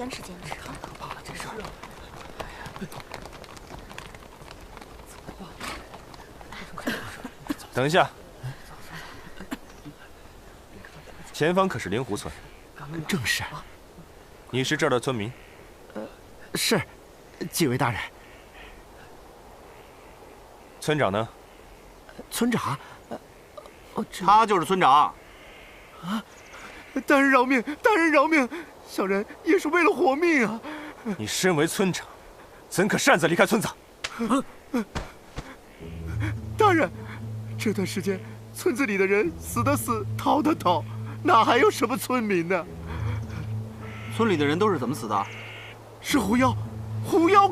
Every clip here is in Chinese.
坚持坚持。太可怕了，这事儿。等一下，前方可是灵湖村。正是。你是这儿的村民？是，几位大人。村长呢？村长，他就是村长。啊！大人饶命！大人饶命！小人也是为了活命啊！你身为村长，怎可擅自离开村子？大人，这段时间村子里的人死的死，逃的逃，哪还有什么村民呢？村里的人都是怎么死的？是狐妖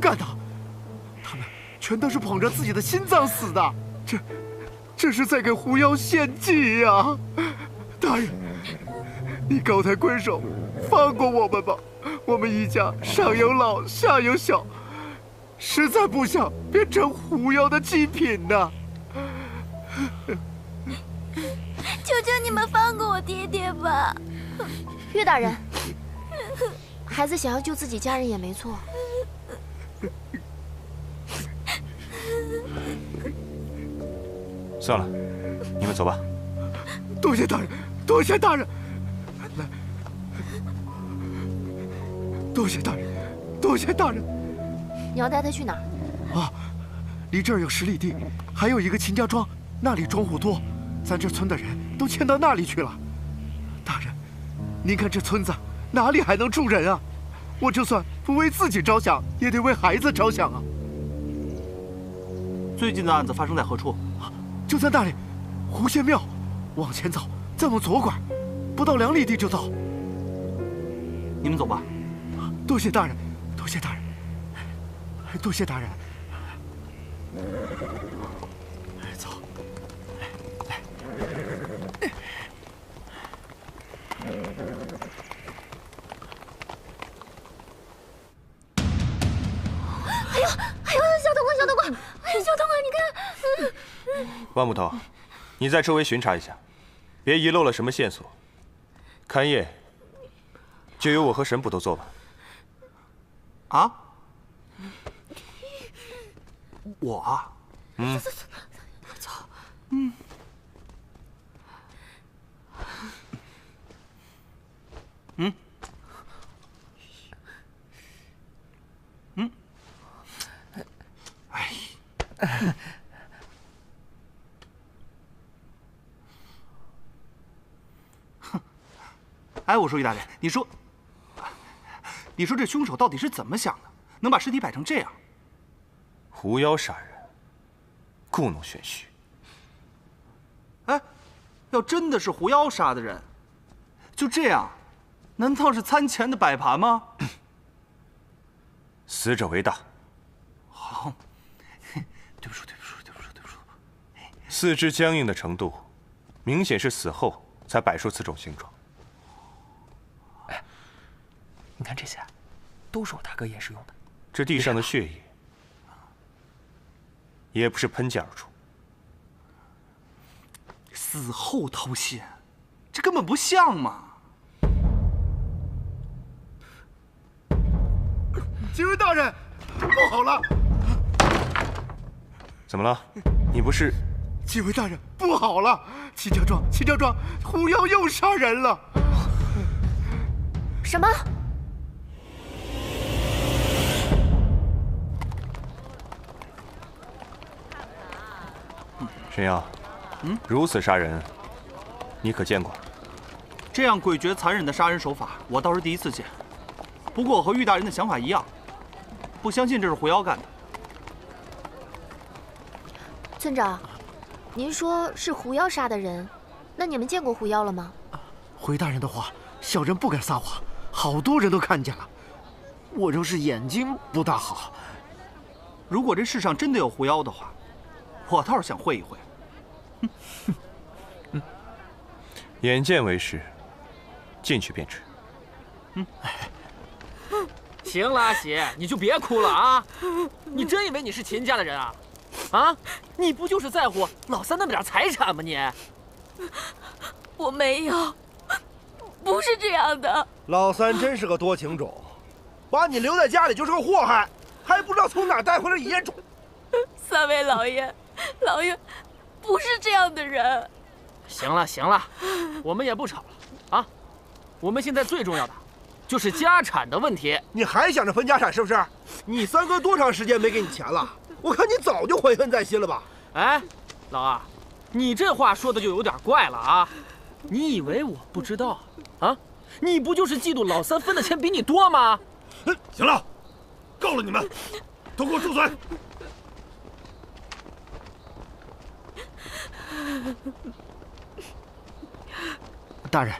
干的。他们全都是捧着自己的心脏死的。这是在给狐妖献祭呀！大人，你高抬贵手，放过我们吧！我们一家上有老下有小，实在不想变成狐妖的祭品呐！求求你们放过我爹爹吧！岳大人，孩子想要救自己家人也没错。算了，你们走吧。多谢大人，多谢大人。来，多谢大人，多谢大人。你要带他去哪儿？啊，离这儿有10里地，还有一个秦家庄，那里庄户多，咱这村的人都迁到那里去了。大人，您看这村子哪里还能住人啊？我就算不为自己着想，也得为孩子着想啊。最近的案子发生在何处？就在那里，狐仙庙。往前走，再往左拐，不到2里地就到。你们走吧。多谢大人，多谢大人，多谢大人。走，来。哎呦，小冬瓜，小冬瓜，哎呀，小冬瓜，你看。万木头，你在周围巡查一下，别遗漏了什么线索。勘验就由我和神捕头做吧。啊？我啊？走。哎，我说于大人，你说这凶手到底是怎么想的，能把尸体摆成这样？狐妖杀人，故弄玄虚。哎，要真的是狐妖杀的人，就这样，难道是餐前的摆盘吗？死者为大。好，对不住。四肢僵硬的程度，明显是死后才摆出此种形状。哎，你看这些，都是我大哥验尸用的。这地上的血液，也不是喷溅而出。死后掏心，这根本不像嘛！几位大人，不好了！怎么了？你不是？几位大人，不好了！秦家庄，狐妖又杀人了！什么？沈阳，如此杀人，你可见过？这样诡谲残忍的杀人手法，我倒是第一次见。不过我和玉大人的想法一样，不相信这是狐妖干的。村长，您说是狐妖杀的人，那你们见过狐妖了吗？回大人的话，小人不敢撒谎，好多人都看见了。我就是眼睛不大好。如果这世上真的有狐妖的话，我倒是想会一会。眼见为实，进去便知。行了，阿喜，你就别哭了啊！你真以为你是秦家的人啊？啊，你不就是在乎老三那么点财产吗你？我没有，不是这样的。老三真是个多情种，把你留在家里就是个祸害，还不知道从哪儿带回来野种。三位老爷，老爷不是这样的人。行了行了，我们也不吵了啊。我们现在最重要的就是家产的问题。你还想着分家产是不是？你三哥多长时间没给你钱了？我看你早就怀恨在心了吧？哎，老二，你这话说的就有点怪了啊！你以为我不知道啊？你不就是嫉妒老三分的钱比你多吗？行了，够了你们，都给我住嘴！大人，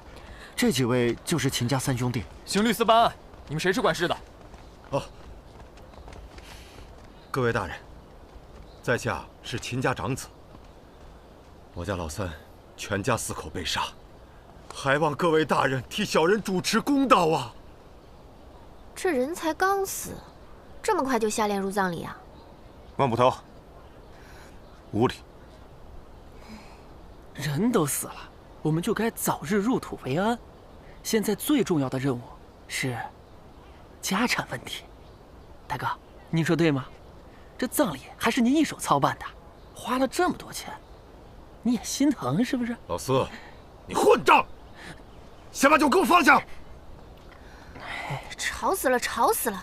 这几位就是秦家三兄弟。行律司办案，你们谁是管事的？哦，各位大人，在下是秦家长子。我家老三全家4口被杀，还望各位大人替小人主持公道啊！这人才刚死，这么快就下殓入葬礼啊？万捕头，无礼。人都死了，我们就该早日入土为安。现在最重要的任务是家产问题。大哥，您说对吗？这葬礼还是您一手操办的，花了这么多钱，你也心疼是不是？老四，你混账！先把酒给我放下！吵死了，吵死了！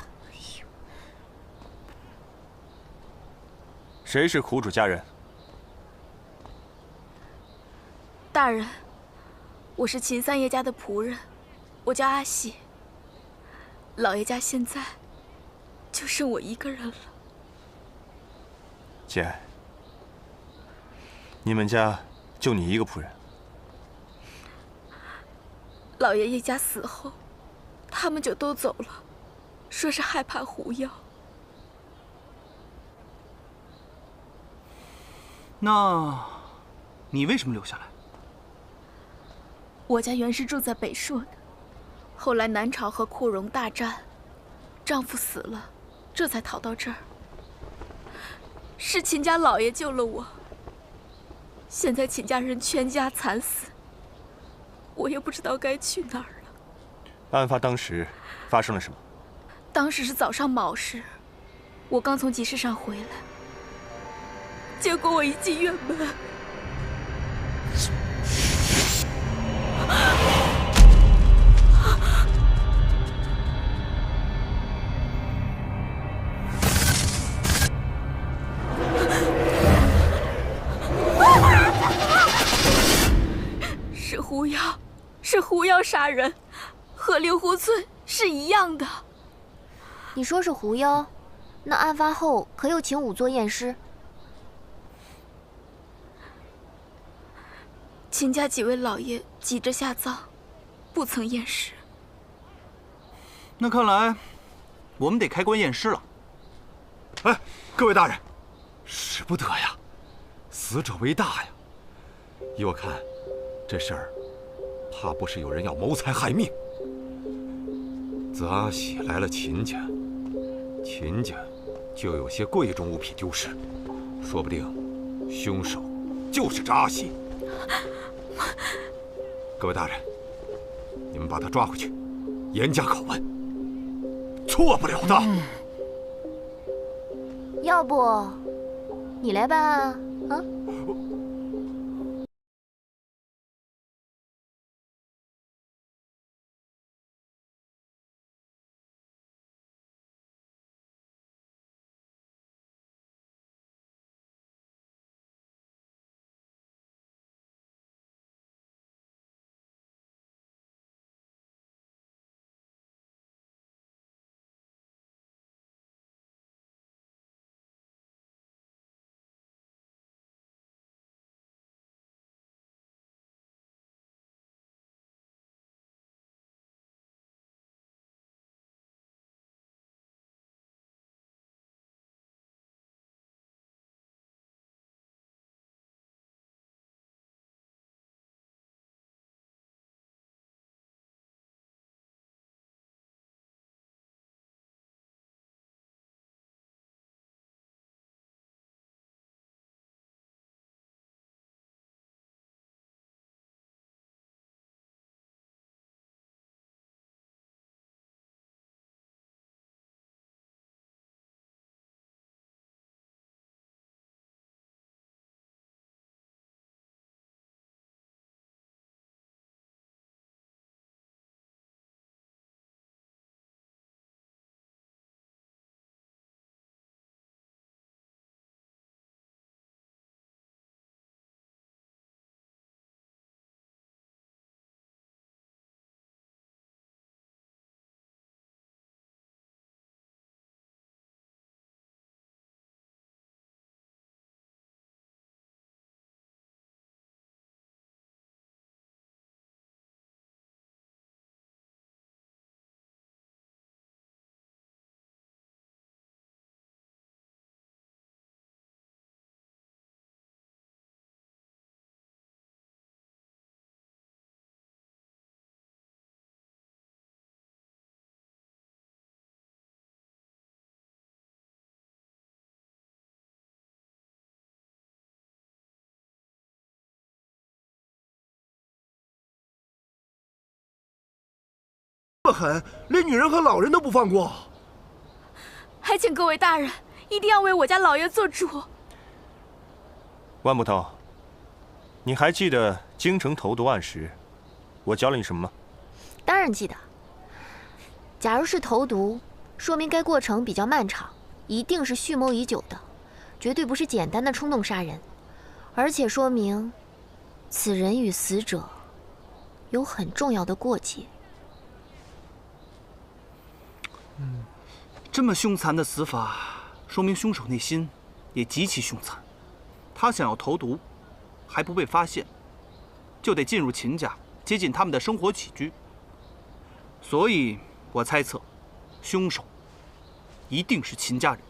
谁是苦主家人？大人，我是秦三爷家的仆人，我叫阿喜。老爷家现在就剩我一个人了。姐，你们家就你一个仆人？老爷一家死后，他们就都走了，说是害怕狐妖。那，你为什么留下来？我家原是住在北朔的，后来南朝和库戎大战，丈夫死了，这才逃到这儿。是秦家老爷救了我。现在秦家人全家惨死，我也不知道该去哪儿了。案发当时发生了什么？当时是早上卯时，我刚从集市上回来，结果我一进院门，是狐妖，是狐妖杀人，和令狐村是一样的。你说是狐妖，那案发后可有请仵作验尸？秦家几位老爷急着下葬，不曾验尸。那看来，我们得开棺验尸了。哎，各位大人，使不得呀，死者为大呀。依我看，这事儿怕不是有人要谋财害命。自阿喜来了秦家，秦家就有些贵重物品丢失，说不定凶手就是这阿喜。各位大人，你们把他抓回去，严加拷问，错不了的。要不，你来办案啊？啊？这么狠，连女人和老人都不放过。还请各位大人一定要为我家老爷做主。万捕头，你还记得京城投毒案时，我教了你什么吗？当然记得。假如是投毒，说明该过程比较漫长，一定是蓄谋已久的，绝对不是简单的冲动杀人，而且说明此人与死者有很重要的过节。这么凶残的死法，说明凶手内心也极其凶残。他想要投毒，还不被发现，就得进入秦家，接近他们的生活起居。所以，我猜测，凶手一定是秦家人。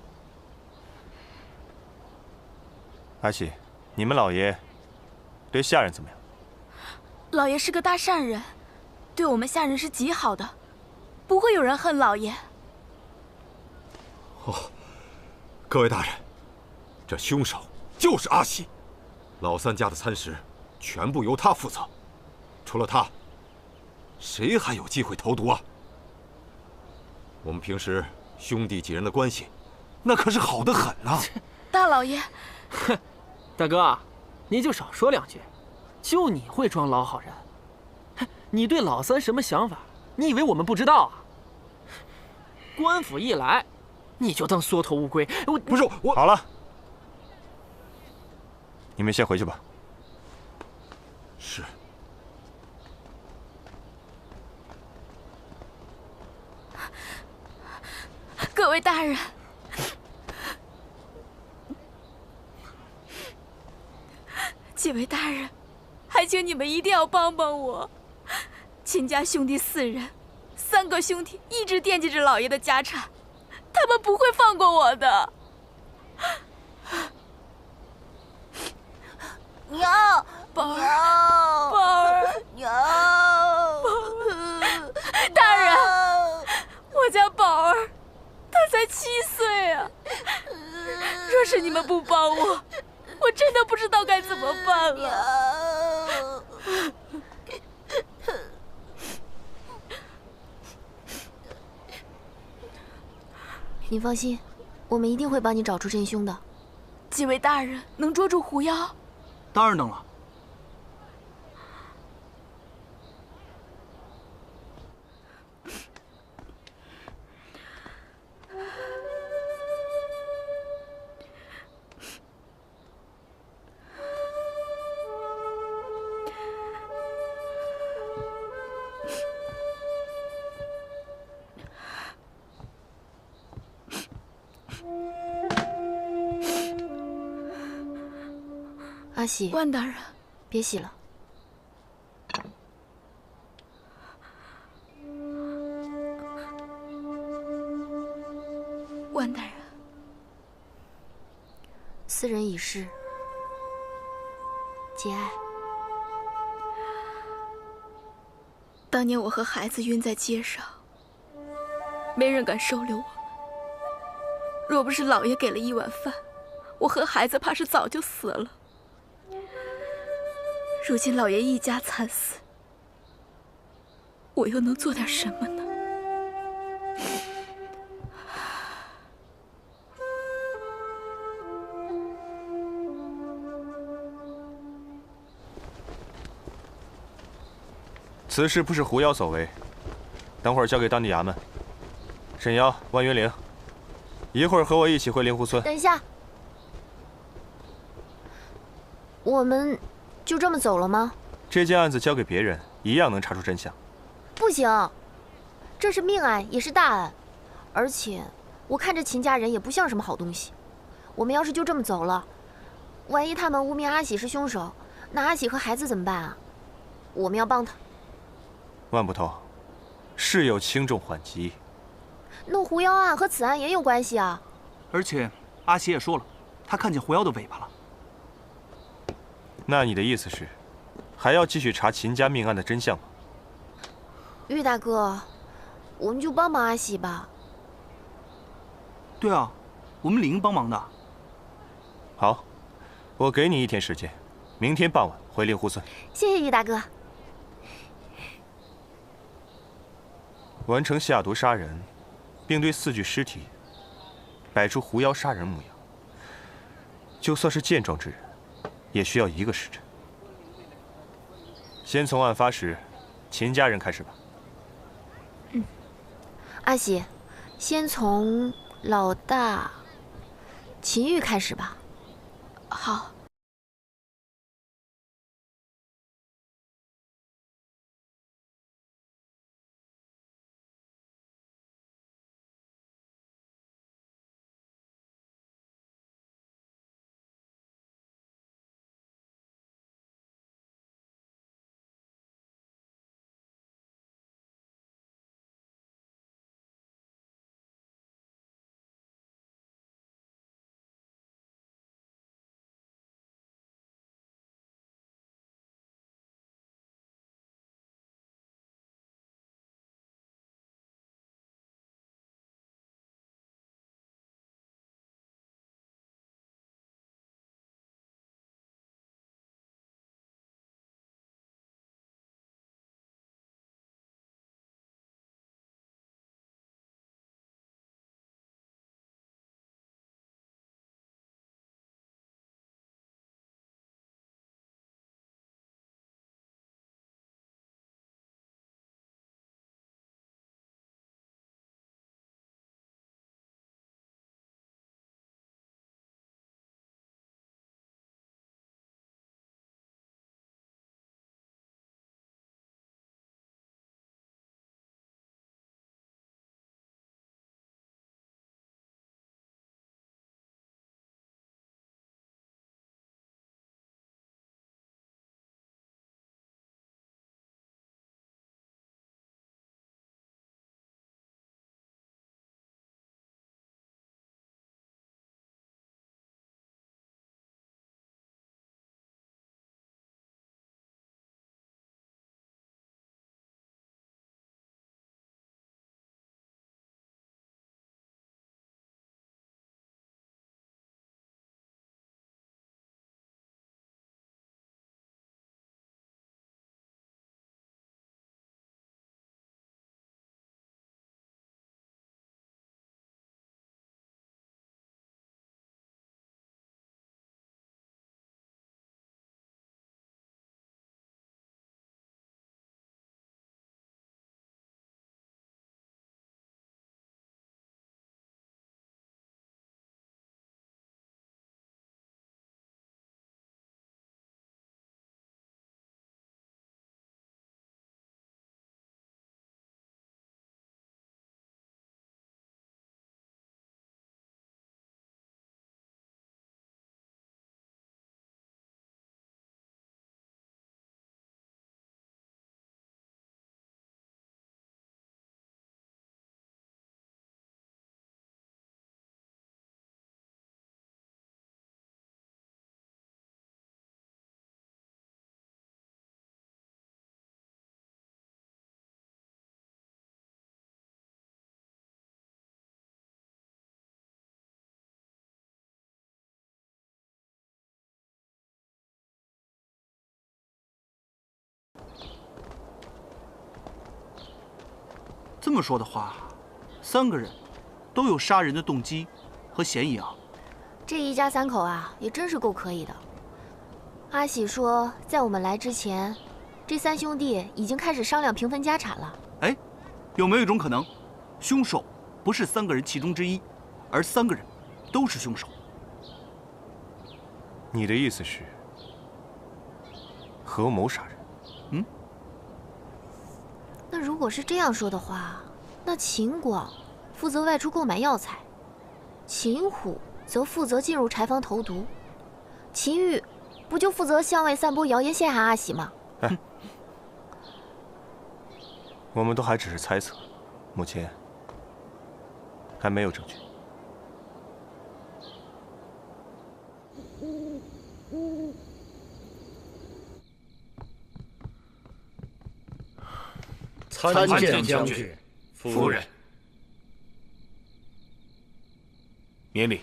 阿喜，你们老爷对下人怎么样？老爷是个大善人，对我们下人是极好的，不会有人恨老爷。哦，各位大人，这凶手就是阿喜，老三家的餐食全部由他负责，除了他，谁还有机会投毒啊？我们平时兄弟几人的关系，那可是好得很呐！大老爷，哼，大哥，你就少说两句，就你会装老好人。哼，你对老三什么想法？你以为我们不知道啊？官府一来，你就当缩头乌龟。不是我。好了，你们先回去吧。是。各位大人，几位大人，还请你们一定要帮帮我。秦家兄弟4人，3个兄弟一直惦记着老爷的家产，他们不会放过我的。娘，宝儿，娘，宝儿，娘，大人，我家宝儿，他才7岁啊！若是你们不帮我，我真的不知道该怎么办了。你放心，我们一定会帮你找出真凶的。几位大人能捉住狐妖？当然能了。阿喜，万大人，别洗了。万大人，4人已逝，节哀。当年我和孩子晕在街上，没人敢收留我们。若不是老爷给了1碗饭，我和孩子怕是早就死了。如今老爷一家惨死，我又能做点什么呢？此事不是狐妖所为，等会儿交给当地衙门。沈瑶、万云玲，一会儿和我一起回灵湖村。等一下，我们就这么走了吗？这件案子交给别人，一样能查出真相。不行，这是命案，也是大案，而且我看这秦家人也不像什么好东西。我们要是就这么走了，万一他们污蔑阿喜是凶手，那阿喜和孩子怎么办啊？我们要帮他。万捕头，事有轻重缓急。那狐妖案和此案也有关系啊。而且阿喜也说了，他看见狐妖的尾巴了。那你的意思是，还要继续查秦家命案的真相吗？玉大哥，我们就帮帮阿喜吧。对啊，我们理应帮忙的。好，我给你1天时间，明天傍晚回灵湖村。谢谢玉大哥。完成下毒杀人，并对4具尸体摆出狐妖杀人模样，就算是健壮之人，也需要1个时辰。先从案发时秦家人开始吧。阿喜，先从老大秦玉开始吧。好。这么说的话，3个人都有杀人的动机和嫌疑啊。这一家3口啊，也真是够可以的。阿喜说，在我们来之前，这3兄弟已经开始商量平分家产了。哎，有没有一种可能，凶手不是3个人其中之一，而3个人都是凶手？你的意思是合谋杀人？那如果是这样说的话，那秦广负责外出购买药材，秦虎则负责进入柴房投毒，秦玉不就负责向外散播谣言陷害阿喜吗？哎，我们都还只是猜测，目前还没有证据。参见将军、夫人。免礼。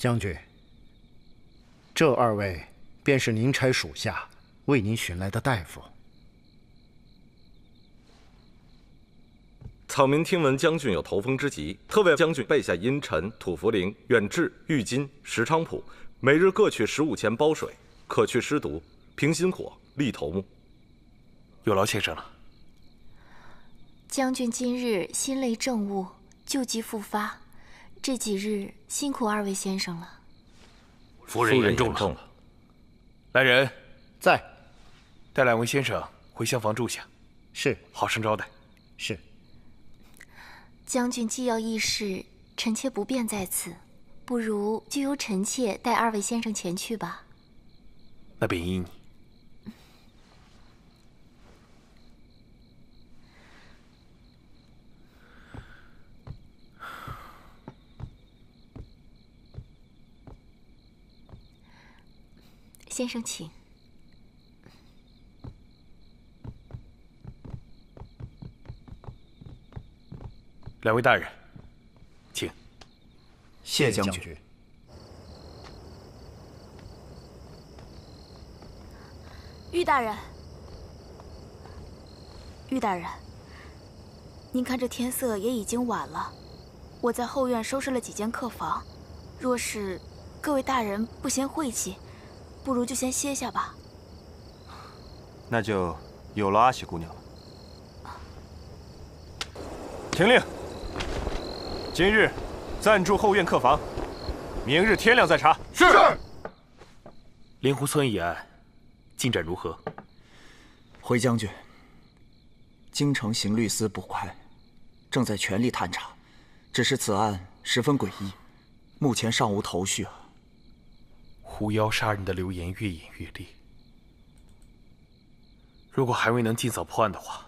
将军，这2位便是您差属下为您寻来的大夫。草民听闻将军有头风之疾，特为将军备下茵陈、土茯苓、远志、郁金、石菖蒲，每日各取15钱煲水，可去湿毒、平心火、利头目。有劳先生了。将军今日心累政务，旧疾复发，这几日辛苦2位先生了。夫人言重了。来人，在。带2位先生回厢房住下。是。好生招待。是。将军既要议事，臣妾不便在此，不如就由臣妾带2位先生前去吧。那便依你。先生请。2位大人，请。谢将军。玉大人，玉大人，您看这天色也已经晚了，我在后院收拾了几间客房，若是各位大人不嫌晦气，不如就先歇下吧。那就有劳阿喜姑娘了。听令，今日暂住后院客房，明日天亮再查。是。灵狐村一案进展如何？回将军，京城刑律司捕快正在全力探查，只是此案十分诡异，目前尚无头绪啊。狐妖杀人的流言越演越烈，如果还未能尽早破案的话，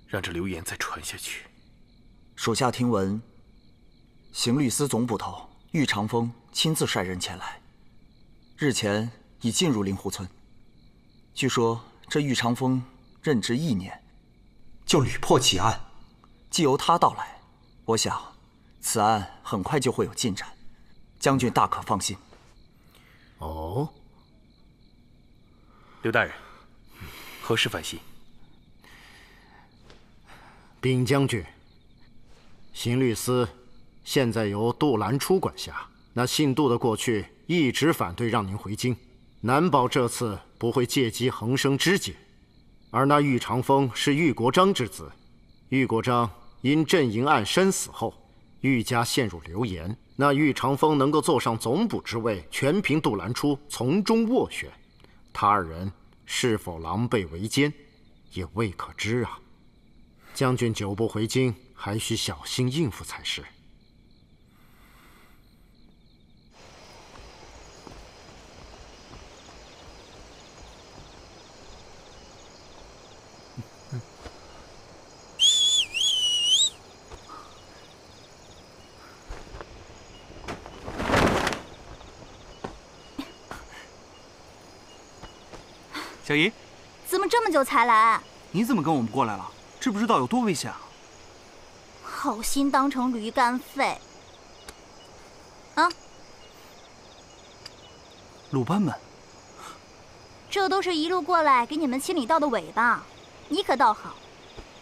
让这流言再传下去。属下听闻，刑律司总捕头玉长风亲自率人前来，日前已进入灵狐村。据说这玉长风任职1年，就屡破奇案，既由他到来，我想此案很快就会有进展，将军大可放心。哦，刘大人，何时返西？禀将军，刑律司现在由杜兰初管辖，那姓杜的过去一直反对让您回京，难保这次不会借机横生枝节。而那玉长风是玉国璋之子，玉国璋因镇营案身死后，玉家陷入流言，那玉长风能够坐上总捕之位，全凭杜兰初从中斡旋。他2人是否狼狈为奸，也未可知啊。将军久不回京，还需小心应付才是。小姨，怎么这么久才来？你怎么跟我们过来了？知不知道有多危险啊？好心当成驴肝肺。啊，鲁班们，这都是一路过来给你们清理到的尾巴，你可倒好，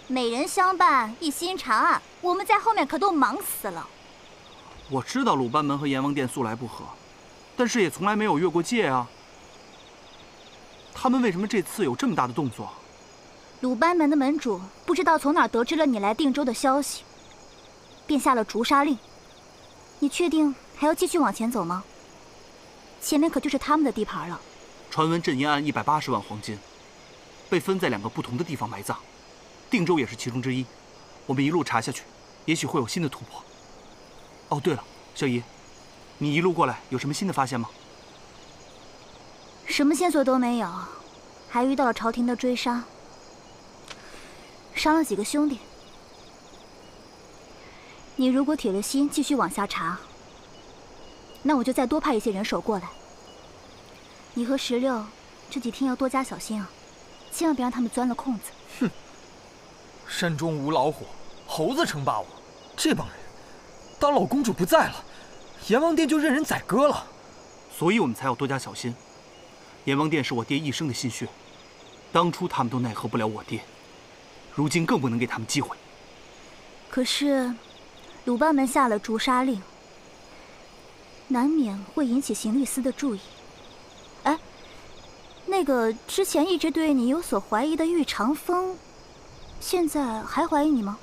美人相伴，一心查案，我们在后面可都忙死了。我知道鲁班门和阎王殿素来不和，但是也从来没有越过界啊。他们为什么这次有这么大的动作？鲁班门的门主不知道从哪儿得知了你来定州的消息，便下了诛杀令。你确定还要继续往前走吗？前面可就是他们的地盘了。传闻镇营案180万黄金，被分在2个不同的地方埋葬，定州也是其中之一。我们一路查下去，也许会有新的突破。哦，对了，小姨，你一路过来有什么新的发现吗？什么线索都没有，还遇到了朝廷的追杀，伤了几个兄弟。你如果铁了心继续往下查，那我就再多派一些人手过来。你和16这几天要多加小心啊，千万别让他们钻了空子。哼，山中无老虎，猴子称霸王，这帮人，当老公主不在了，阎王殿就任人宰割了。所以我们才要多加小心。阎王殿是我爹一生的心血，当初他们都奈何不了我爹，如今更不能给他们机会。可是，鲁班门下了诛杀令，难免会引起刑律司的注意。哎，那个之前一直对你有所怀疑的玉长风，现在还怀疑你吗？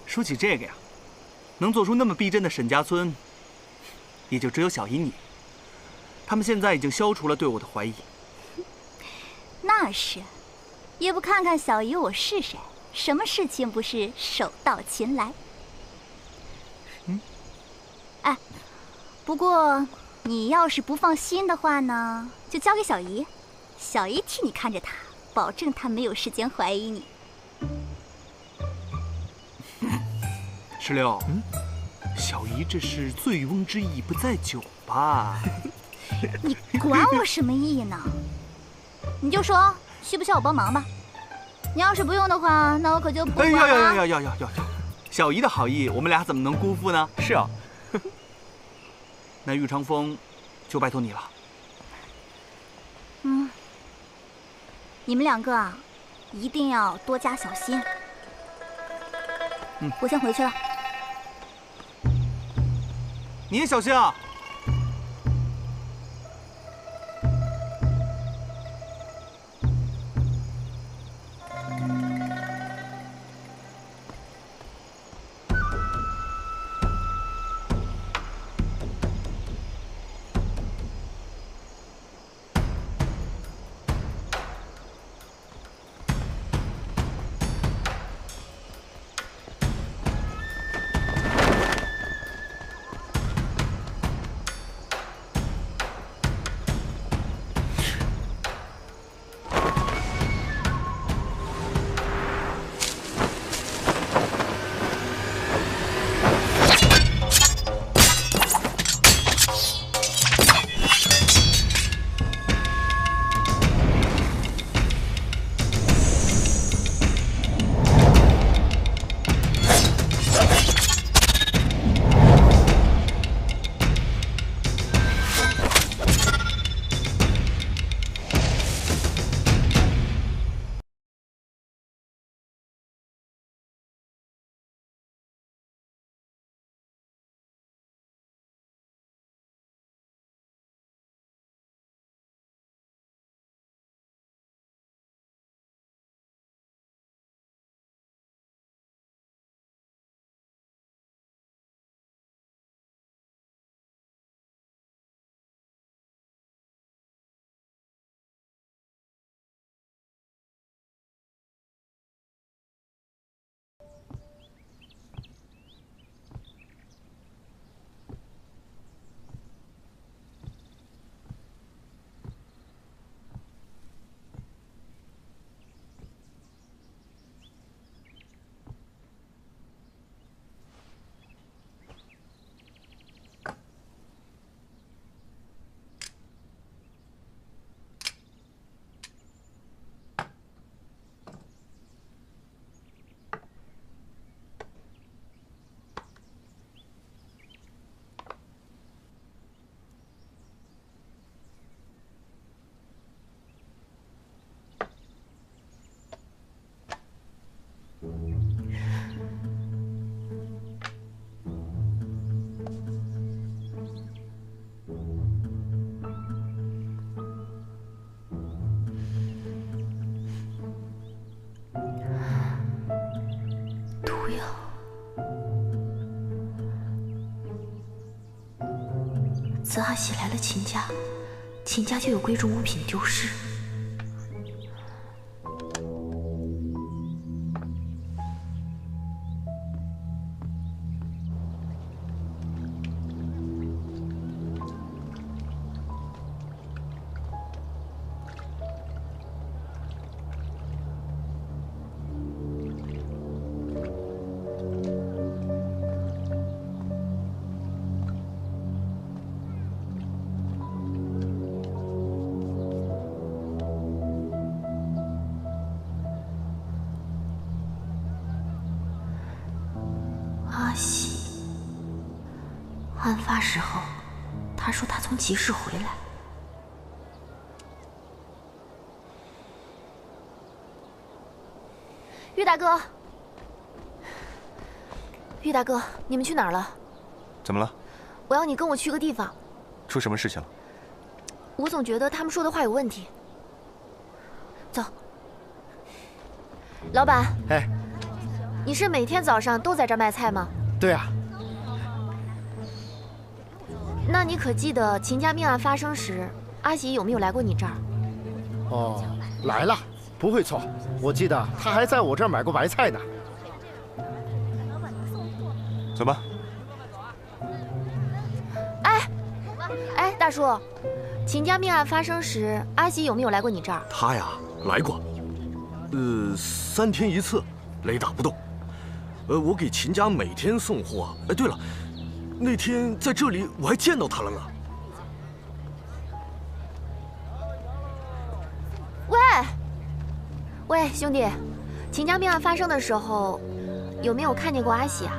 说起这个呀，能做出那么逼真的沈家村，也就只有小姨你。他们现在已经消除了对我的怀疑。那是，也不看看小姨我是谁，什么事情不是手到擒来？哎，不过你要是不放心的话呢，就交给小姨，小姨替你看着他，保证他没有时间怀疑你。石榴，小姨这是醉翁之意不在酒吧？你管我什么意呢？你就说需不需要我帮忙吧。你要是不用的话，那我可就不管了。哎呀！小姨的好意，我们俩怎么能辜负呢？是啊。那玉长风，就拜托你了。你们两个啊，一定要多加小心。我先回去了。你也小心啊。自阿喜来了秦家，秦家就有贵重物品丢失。话时候，他说他从集市回来。玉大哥，玉大哥，你们去哪儿了？怎么了？我要你跟我去个地方。出什么事情了？我总觉得他们说的话有问题。走。老板。哎。你是每天早上都在这儿卖菜吗？对啊。那你可记得秦家命案发生时，阿喜有没有来过你这儿？哦，来了，不会错。我记得他还在我这儿买过白菜呢。走吧。哎，大叔，秦家命案发生时，阿喜有没有来过你这儿？他呀，来过。3天1次，雷打不动。我给秦家每天送货。哎，对了，那天在这里我还见到他了呢。喂，兄弟，秦家命案发生的时候，有没有看见过阿喜啊？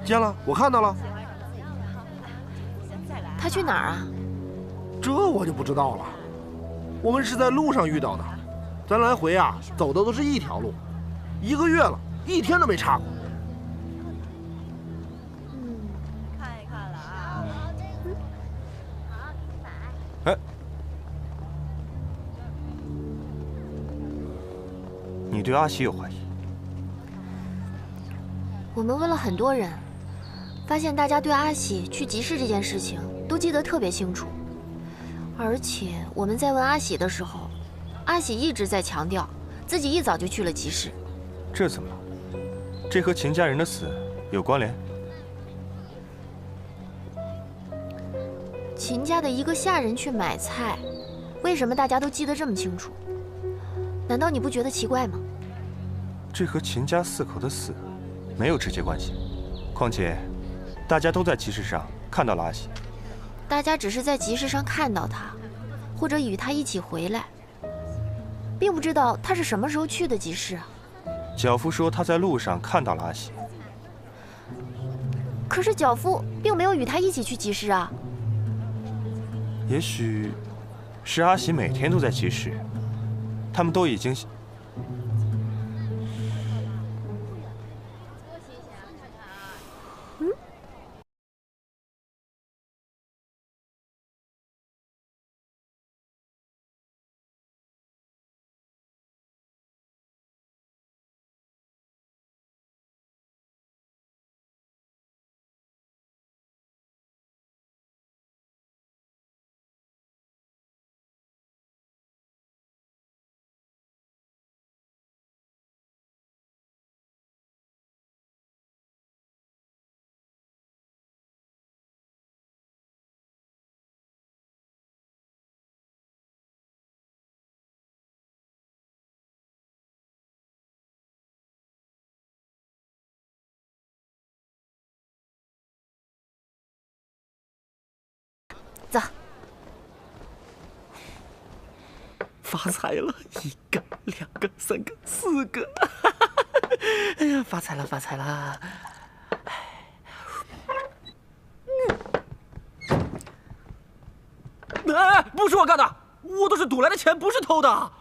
见了，我看到了。他去哪儿啊？这我就不知道了。我们是在路上遇到的，咱来回啊走的都是一条路，1个月了，1天都没差过。看一看了啊。哎，你对阿喜有怀疑？我们问了很多人，发现大家对阿喜去集市这件事情都记得特别清楚。而且我们在问阿喜的时候，阿喜一直在强调自己一早就去了集市。这怎么了？这和秦家人的死有关联？秦家的一个下人去买菜，为什么大家都记得这么清楚？难道你不觉得奇怪吗？这和秦家4口的死没有直接关系。况且，大家都在集市上看到了阿喜。大家只是在集市上看到他，或者与他一起回来，并不知道他是什么时候去的集市啊。脚夫说他在路上看到了阿喜，可是脚夫并没有与他一起去集市啊。也许是阿喜每天都在集市，他们都已经……走，发财了！1个、2个、3个、4个，哎呀，发财了，发财了！哎，不是我干的，我都是赌来的钱，不是偷的。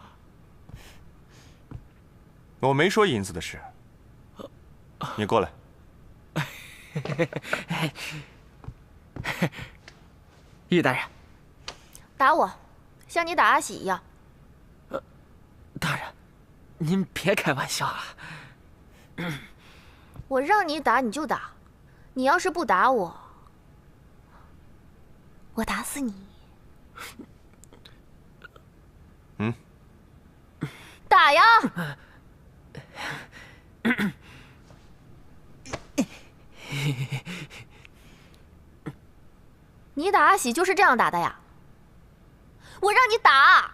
我没说银子的事。你过来。玉大人，打我，像你打阿喜一样。大人，您别开玩笑了。我让你打你就打，你要是不打我，我打死你。嗯，打呀！你打阿喜就是这样打的呀？我让你打！